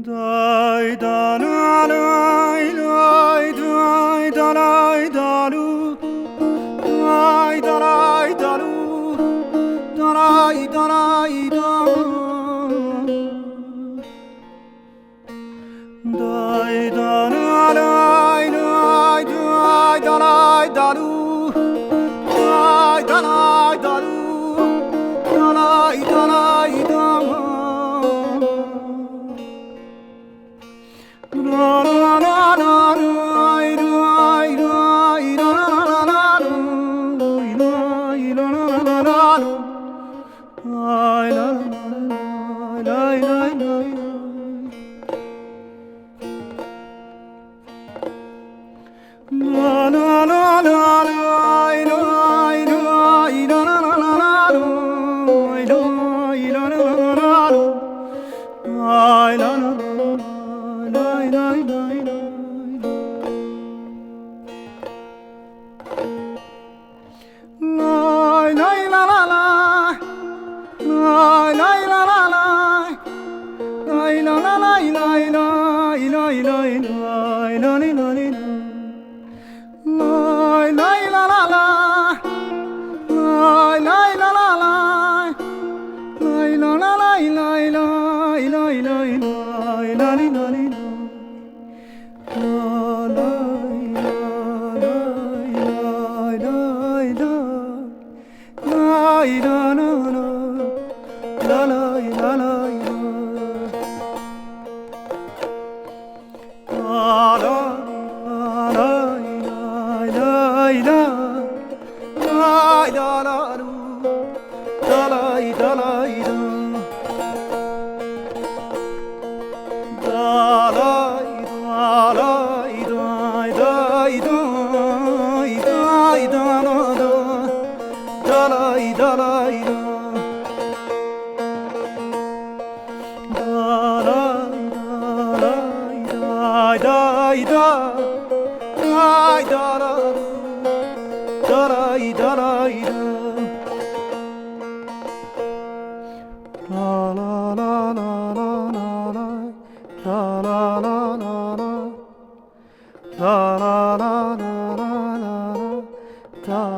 Dai da la lai lai dai da lai da lu dai da lai da lu da lai da lai da dai da la lai lai dai da lai da lu dai da lai da lu da lai da lai da la la la la la